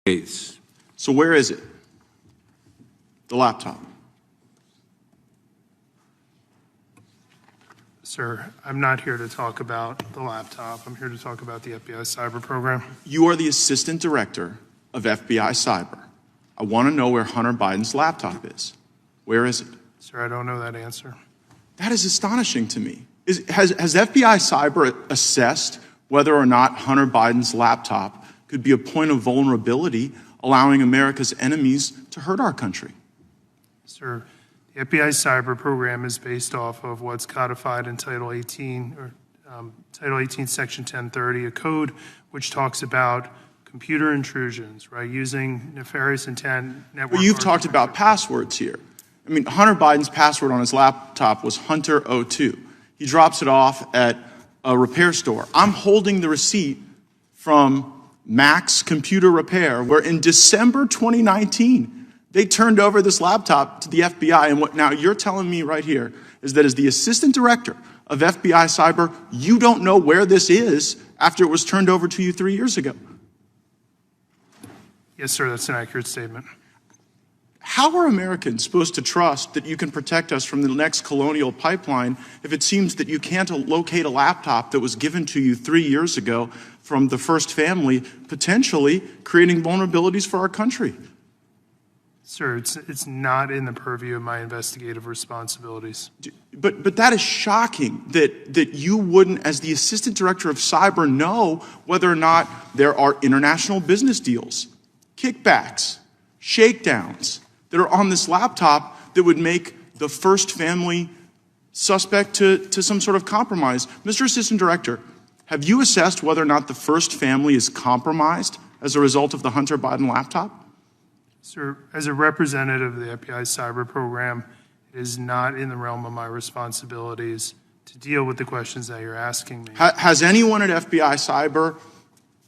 Gaetz. So where is it? The laptop. Sir, I'm not here to talk about the laptop. I'm here to talk about the FBI cyber program. You are the assistant director of FBI cyber. I want to know where Hunter Biden's laptop is. Where is it? Sir, I don't know that answer. That is astonishing to me. Has FBI cyber assessed whether or not Hunter Biden's laptop could be a point of vulnerability, allowing America's enemies to hurt our country? Sir, the FBI cyber program is based off of what's codified in Title 18, Title 18, Section 1030, a code which talks about computer intrusions, right, using nefarious intent network. Well, you've talked about passwords here. I mean, Hunter Biden's password on his laptop was Hunter02. He drops it off at a repair store. I'm holding the receipt from Max Computer Repair, where in December 2019, they turned over this laptop to the FBI. And what now you're telling me right here is that as the assistant director of FBI cyber, you don't know where this is after it was turned over to you 3 years ago. Yes, sir, that's an accurate statement. How are Americans supposed to trust that you can protect us from the next colonial pipeline if it seems that you can't locate a laptop that was given to you 3 years ago from the first family, potentially creating vulnerabilities for our country? Sir, it's not in the purview of my investigative responsibilities. But that is shocking that you wouldn't, as the assistant director of cyber, know whether or not there are international business deals, kickbacks, shakedowns that are on this laptop that would make the first family suspect to some sort of compromise. Mr. Assistant Director, have you assessed whether or not the first family is compromised as a result of the Hunter Biden laptop? Sir, as a representative of the FBI cyber program, it is not in the realm of my responsibilities to deal with the questions that you're asking me. Has anyone at FBI cyber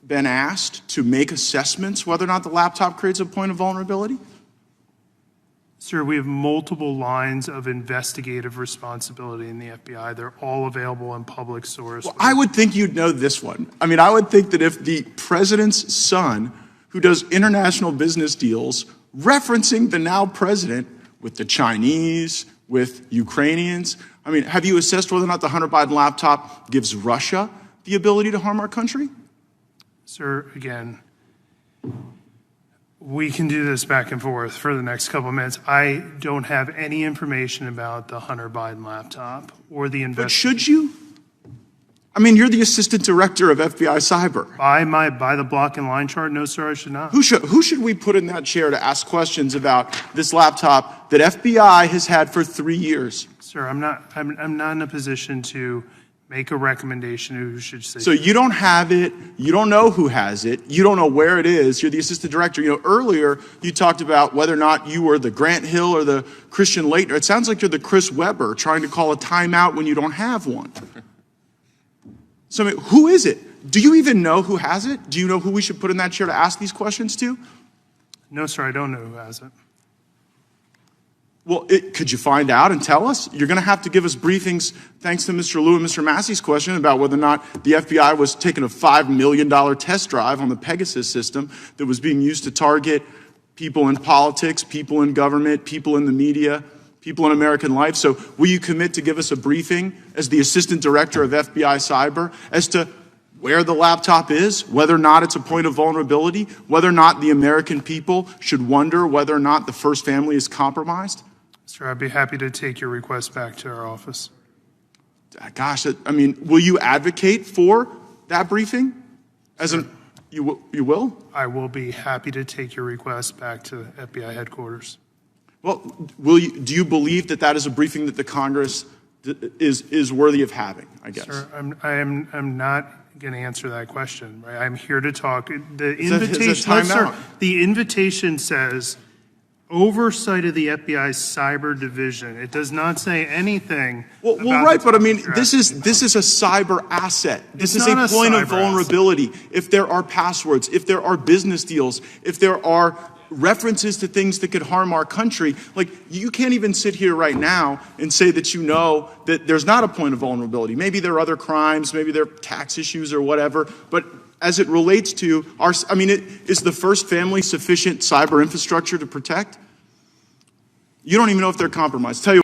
been asked to make assessments whether or not the laptop creates a point of vulnerability? Sir, we have multiple lines of investigative responsibility in the FBI. They're all available in public source. Well, I would think you'd know this one. I mean, I would think that if the president's son, who does international business deals, referencing the now president with the Chinese, with Ukrainians, I mean, have you assessed whether or not the Hunter Biden laptop gives Russia the ability to harm our country? Sir, again, we can do this back and forth for the next couple of minutes. I don't have any information about the Hunter Biden laptop or the investigation. But should you? I mean, you're the assistant director of FBI cyber. By the block and line chart, no, sir, I should not. Who should we put in that chair to ask questions about this laptop that FBI has had for 3 years? Sir, I'm not in a position to make a recommendation who should say. So you don't have it, you don't know who has it, you don't know where it is, you're the assistant director. You know, earlier you talked about whether or not you were the Grant Hill or the Christian Laettner. It sounds like you're the Chris Webber trying to call a timeout when you don't have one. So I mean, who is it? Do you even know who has it? Do you know who we should put in that chair to ask these questions to? No, sir, I don't know who has it. Well, could you find out and tell us? You're going to have to give us briefings, thanks to Mr. Liu and Mr. Massey's question about whether or not the FBI was taking a $5 million test drive on the Pegasus system that was being used to target people in politics, people in government, people in the media, people in American life. So will you commit to give us a briefing as the assistant director of FBI cyber as to where the laptop is, whether or not it's a point of vulnerability, whether or not the American people should wonder whether or not the first family is compromised? Sir, I'd be happy to take your request back to our office. Gosh, I mean, will you advocate for that briefing? You will? I will be happy to take your request back to FBI headquarters. Well, do you believe that that is a briefing that the Congress is worthy of having, I guess? Sir, I'm not going to answer that question. Right? I'm here to talk. The invitation says oversight of the FBI cyber division. It does not say anything. Well, right, but I mean, this is a cyber asset. This is a point of vulnerability. If there are passwords, if there are business deals, if there are references to things that could harm our country, like you can't even sit here right now and say that you know that there's not a point of vulnerability. Maybe there are other crimes, maybe there are tax issues or whatever, but as it relates to our, I mean, is the first family sufficient cyber infrastructure to protect? You don't even know if they're compromised. Tell you